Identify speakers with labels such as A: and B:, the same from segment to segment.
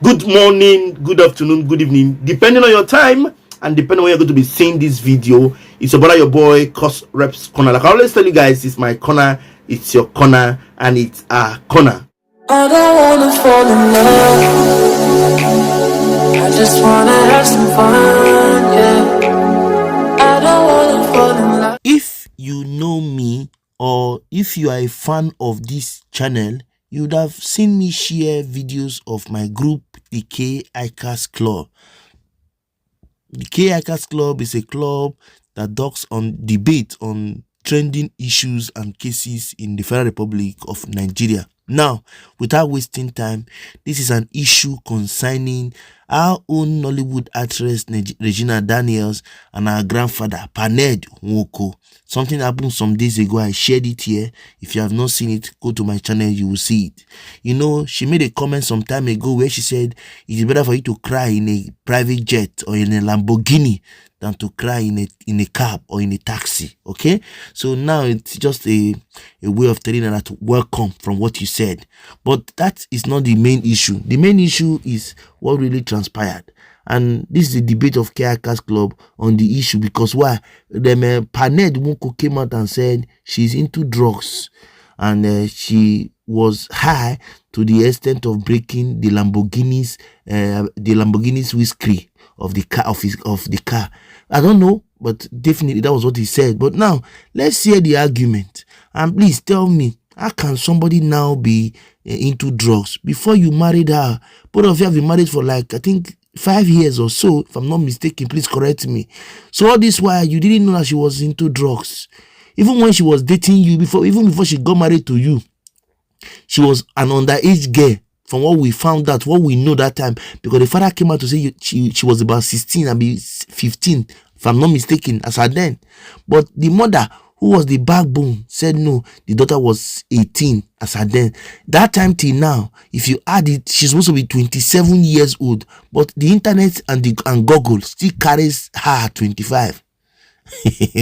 A: good morning, good afternoon, good evening, depending on your time and depending on when you're going to be seeing this video. It's your brother, your boy, Cos Reps Corner. Like I always tell you guys, it's my corner, it's your corner, and it's our corner.
B: I don't wanna fall in love, I just wanna have some fun, yeah. I don't wanna fall in love.
A: If you know me, or if you are a fan of this channel, you would have seen me share videos of my group, the Kayhickersclub. The Kayhickersclub is a club that talks on debate on trending issues and cases in the Federal Republic of Nigeria. Now, without wasting time, this is an issue concerning our own Nollywood actress Regina Daniels and our grandfather NED NWOKO. Something happened some days ago. I shared it here. If you have not seen it, go to my channel, you will see it. You know, she made a comment some time ago where she said it is better for you to cry in a private jet or in a Lamborghini than to cry in a cab or in a taxi. Okay, so now it's just a way of telling her that welcome from what you said, but that is not the main issue. The main issue is what really transpired, and this is the debate of Kayhickersclub on the issue. Because why? NED NWOKO came out and said she's into drugs, and she was high to the extent of breaking the Lamborghini's windscreen of the car. I don't know, but definitely that was what he said. But now let's hear the argument, and please tell me, how can somebody now be into drugs? Before you married her, both of you have been married for like, I think, 5 years or so, if I'm not mistaken. Please correct me. So all this while you didn't know that she was into drugs, even when she was dating you, even before she got married to you. She was an underage girl, from what we found out, what we know that time, because the father came out to say she was about 16 and be 15, if I'm not mistaken, as her then. But the mother, who was the backbone, said no, the daughter was 18 as her then. That time till now, if you add it, she's supposed to be 27 years old, but the internet and Google still carries her at 25.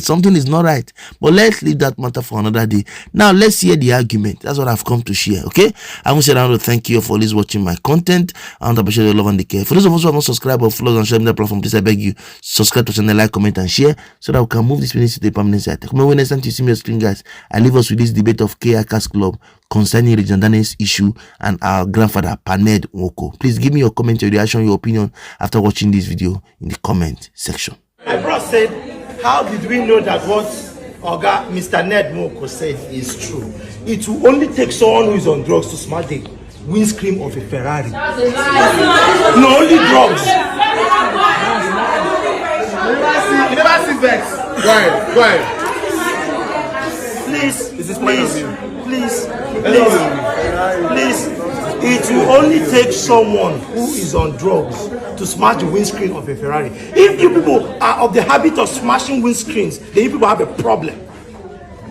A: Something is not right, but let's leave that matter for another day. Now let's hear the argument. That's what I've come to share. Okay, I want to thank you for always watching my content. I want to appreciate your love and the care. For those of us who have not subscribed or followed on social media platform, please I beg you, subscribe to the channel, like, comment, and share, so that we can move this business to the permanent site. Come on, next time you see me on screen, guys, I leave us with this debate of Kayhickersclub concerning Regina Daniels' issue and our grandfather NED NWOKO. Please give me your comment, your reaction, your opinion after watching this video in the comment section.
C: My bro said, how did we know that what Oga Mr. NED NWOKO said is true? It will only take someone who is on drugs to smash the windscreen of a Ferrari. No, only drugs. You never see Vex. Go ahead. Please. It will only take someone who is on drugs to smash the windscreen of a Ferrari. If you people are of the habit of smashing windscreens, then you people have a problem.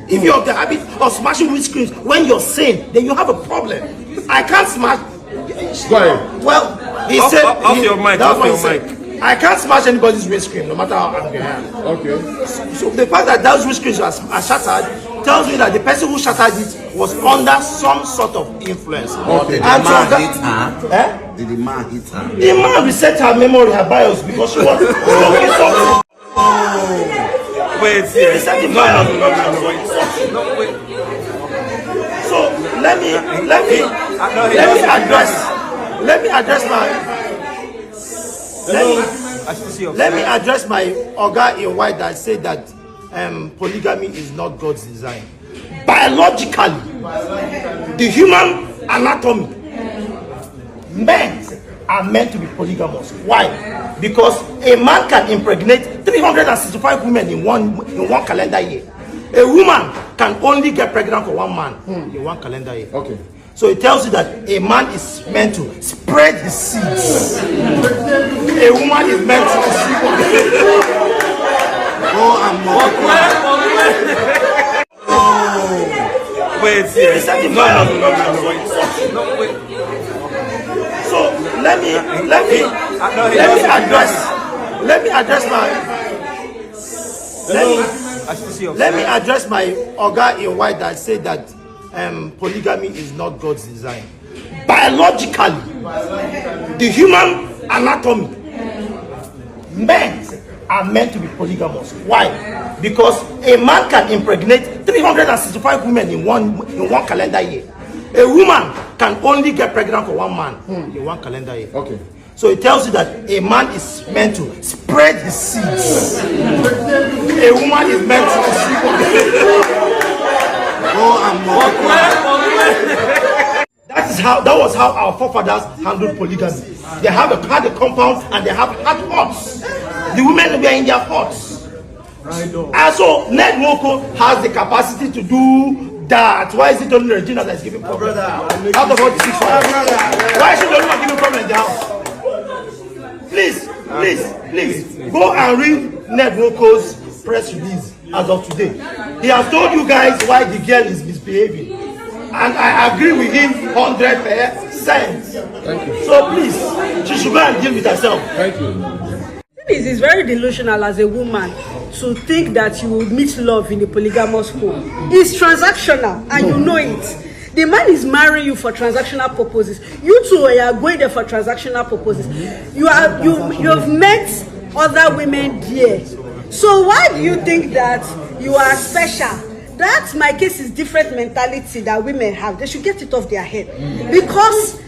C: If you're of the habit of smashing windscreens when you're sane, then you have a problem. I can't smash.
D: Go ahead.
C: Well, he said.
D: Off your mic.
C: I can't smash anybody's windscreen, no matter how angry I am.
D: Okay.
C: So the fact that those windscreens are shattered tells me that the person who shattered it was under some sort of influence.
D: Okay.
C: And
E: Did the man hit her?
C: Eh?
E: Did the man hit her?
C: The man reset her memory, her BIOS, because she was smoking something.
D: Wait,
C: Reset the BIOS.
D: No, wait.
C: So let me address my Oga in white that said that polygamy is not God's design. Biologically, the human anatomy, men are meant to be polygamous. Why? Because a man can impregnate 365 women in one calendar year. A woman can only get pregnant for one man in one calendar year.
D: Okay.
C: So it tells you that a man is meant to spread his seeds. A woman is meant to
D: Wait,
C: So let me address my Oga in white that said that polygamy is not God's design. Biologically, The human anatomy, men are meant to be polygamous. Why? Because a man can impregnate 365 women in one calendar year. A woman can only get pregnant for one man in one calendar year.
E: Okay.
C: So it tells you that a man is meant to spread his seeds. A woman is meant to That was how our forefathers handled polygamy. They had a compound and they had huts. The women were in their huts. And so NED NWOKO has the capacity to do that. Why is it only Regina that is giving problem? Out of all the 6 why is she not giving problem in the house? Please, go and read NED NWOKO's press release as of today. He has told you guys why the girl is misbehaving, and I agree with him 100%.
E: Thank you.
C: So please, she should go and deal with herself.
E: Thank you.
F: It's very delusional as a woman to think that you will meet love in a polygamous home. It's transactional, and you know it. The man is marrying you for transactional purposes. You two are going there for transactional purposes. You have met other women there. So why do you think that you are special? That's my case is different mentality that women have. They should get it off their head. Because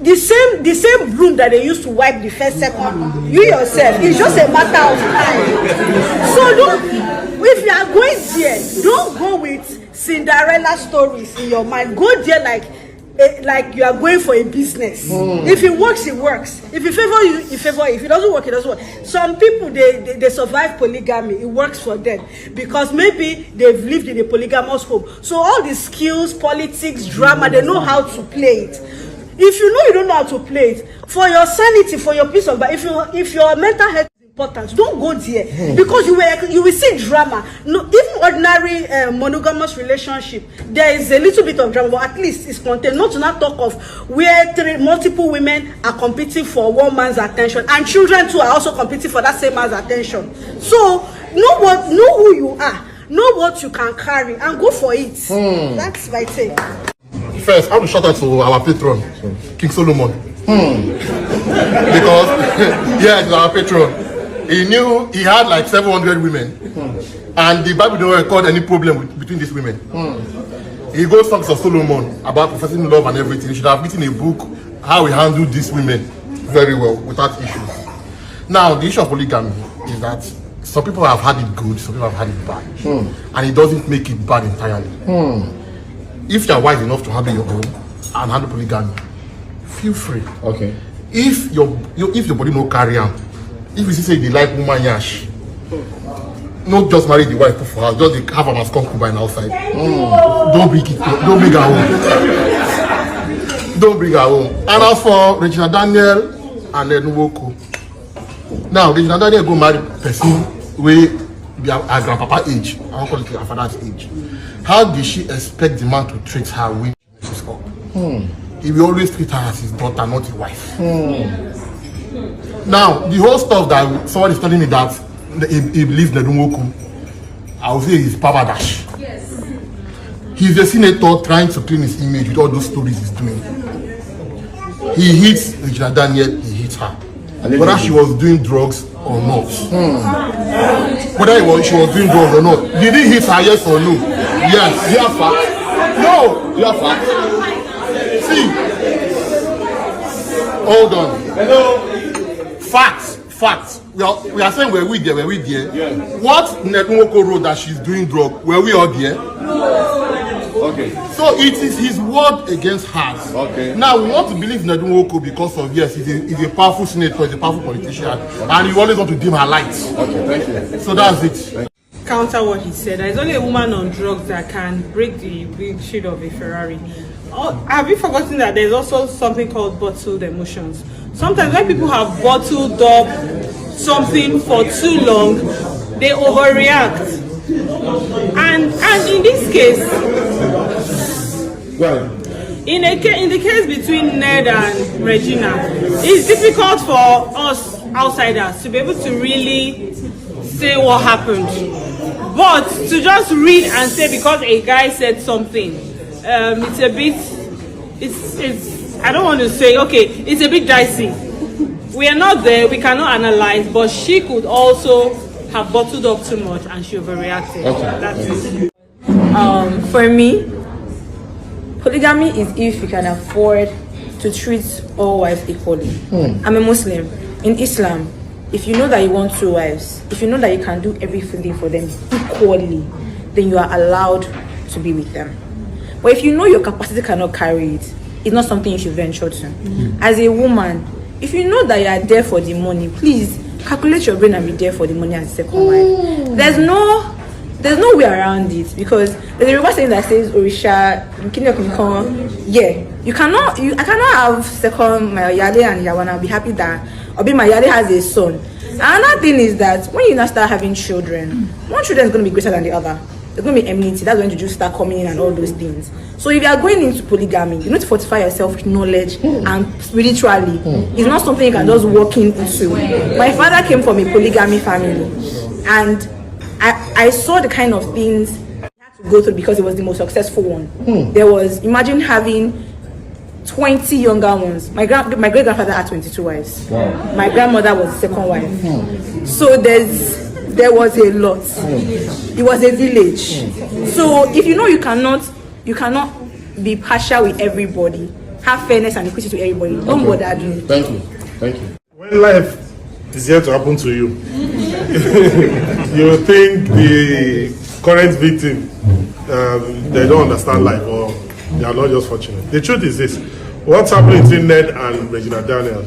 F: the same room that they used to wipe the first second, you yourself, it's just a matter of time. So if you are going there, don't go with Cinderella stories in your mind. Go there like you are going for a business. If it works, it works. If it favor you, it favor you. If it doesn't work, it doesn't work. Some people they survive polygamy. It works for them because maybe they've lived in a polygamous home. So all the skills, politics, drama, they know how to play it. If you know you don't know how to play it, for your sanity, for your peace of mind, if your mental health is important, don't go there because you will see drama. No, even ordinary monogamous relationship, there is a little bit of drama, but at least it's contained. Not to not talk of where multiple women are competing for one man's attention, and children too are also competing for that same man's attention. So know who you are, know what you can carry, and go for it. That's my take.
E: First, I want to shout out to our patron, King Solomon. Because, yeah, he's our patron. He knew he had like 700 women. And the Bible don't record any problem between these women. He goes talks to Solomon about professing love and everything. He should have written a book how he handled these women very well without issues. Now, the issue of polygamy is that some people have had it good, some people have had it bad. And it doesn't make it bad entirely. If you are wise enough to handle your own and handle polygamy, feel free. Okay. If your body no carry on, if you say they like woman yash, not just marry the wife for her, just have her as concubine outside. Don't bring it. Don't bring her home. Don't bring her home. And as for reginadaniel and NED NWOKO, now reginadaniel go marry person where her grandpapa age, I don't call it her father's age. How did she expect the man to treat her when she's up? He will always treat her as his daughter, not his wife. Now, the whole stuff that someone is telling me that he believes NED NWOKO, I would say he's Papa Dash. Yes. He's a senator trying to clean his image with all those stories he's doing. He hits reginadaniel, he hits her. Whether she was doing drugs or not. Whether she was doing drugs or not. Did he hit her, yes or no? Yes. You have facts? No. You have facts? See. Hold on. Hello. Facts. We are saying were we there? Yeah. What NED NWOKO wrote that she's doing drugs, were we all there? No. Okay. So it is his word against hers. Okay. Now we want to believe NED NWOKO because of he's a powerful senator, he's a powerful politician, and you always want to dim her lights. Okay, thank you. So that's it.
G: Counter what he said. There is only a woman on drugs that can break the windshield of a Ferrari. Have you forgotten that there's also something called bottled emotions? Sometimes when people have bottled up something for too long, they overreact. And in this case, in the case between Ned and Regina, it's difficult for us outsiders to be able to really say what happened. But to just read and say because a guy said something, it's a bit, I don't want to say, okay, it's a bit dicey. We are not there, we cannot analyze, but she could also have bottled up too much and she overreacted.
E: Okay.
G: That's it.
H: For me, polygamy is if you can afford to treat all wives equally. I'm a Muslim. In Islam, if you know that you want 2 wives, if you know that you can do everything for them equally, then you are allowed to be with them. But if you know your capacity cannot carry it, it's not something you should venture to. As a woman, if you know that you are there for the money, please calculate your brain and be there for the money as a second wife. There's no way around it, because there's a Yoruba saying that says Orisha, I cannot have second my Yale and Yawana and be happy that Obi my Yale has a son. Another thing is that when you now start having children, one children is going to be greater than the other. There's going to be enmity. That's when you just start coming in and all those things. So if you are going into polygamy, you need to fortify yourself with knowledge and spiritually. It's not something you can just walk into. My father came from a polygamy family, and I saw the kind of things he had to go through because it was the most successful one. There was, imagine having 20 younger ones. My great grandfather had 22 wives. Wow. My grandmother was the second wife. So there was a lot. It was a village. So if you know you cannot be partial with everybody, have fairness and equity to everybody. Don't bother doing it.
E: Thank you.
I: When life is here to happen to you, you think the current victim they don't understand life, or they are not just fortunate. The truth is this: what's happening between Ned and reginadaniel,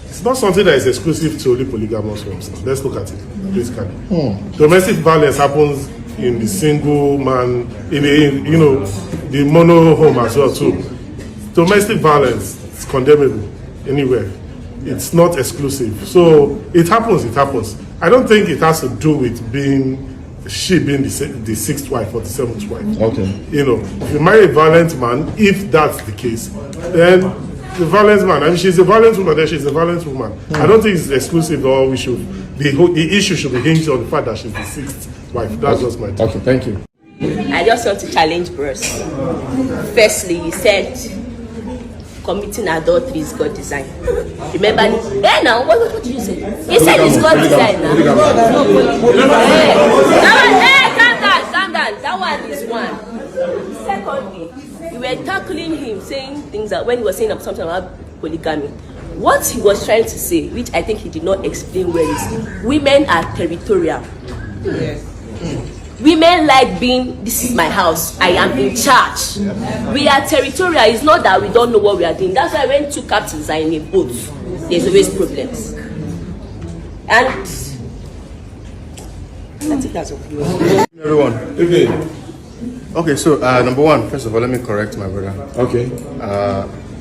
I: it's not something that is exclusive to only polygamous homes. Let's look at it basically. Domestic violence happens in the single man, in the mono home as well too. Domestic violence is condemnable anywhere. It's not exclusive. So it happens. I don't think it has to do with she being the 6th wife or the 7th wife. Okay. If you marry a violent man, if that's the case, then the violent man, I mean, she's a violent woman, then she's a violent woman. I don't think it's exclusive, or the issue should be hinged on the fact that she's the 6th wife. That's just my take.
E: Okay, thank you.
J: I just want to challenge Bruce. Firstly, he said committing adultery is God design. Remember? Hey, now, what did you say? He said it's God design now. Calm down. That one is one. Secondly, we were tackling him, saying things that when he was saying something about polygamy, what he was trying to say, which I think he did not explain well, is women are territorial. Yes. Women like being, this is my house, I am in charge. We are territorial. It's not that we don't know what we are doing. That's why when 2 captains are in a boat, there's always problems. And I think that's okay.
E: Everyone. Okay, so number one, first of all, let me correct my brother. Okay.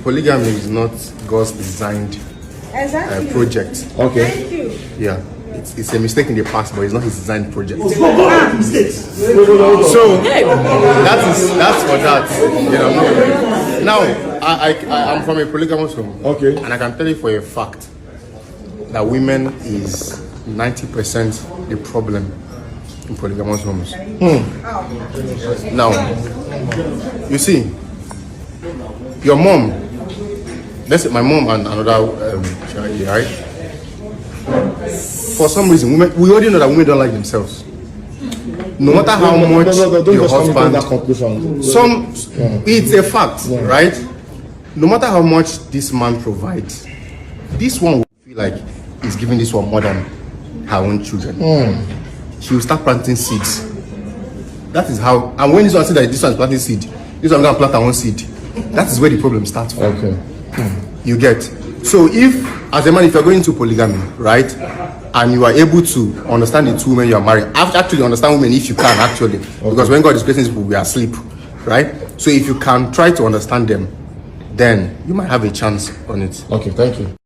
E: Polygamy is not God's designed project. Okay. Thank you. Yeah. It's a mistake in the past, but it's not his designed project. So that's for that. Now I'm from a polygamous home. Okay. And I can tell you for a fact that women is 90% the problem in polygamous homes. Now, you see, your mom, let's say my mom and another right? For some reason, women, we already know that women don't like themselves. No matter how much your husband, it's a fact, right? No matter how much this man provides, this one will feel like he's giving this one more than her own children. She will start planting seeds. That is how, and when this one says that this one is planting seed, this one is going to plant her own seed. That is where the problem starts from. Okay. You get. So if, as a man, if you're going into polygamy, right, and you are able to understand the 2 women you are marrying, actually understand women if you can, actually, because when God is placing people, we are asleep, right? So if you can try to understand them, then you might have a chance on it. Okay, thank you.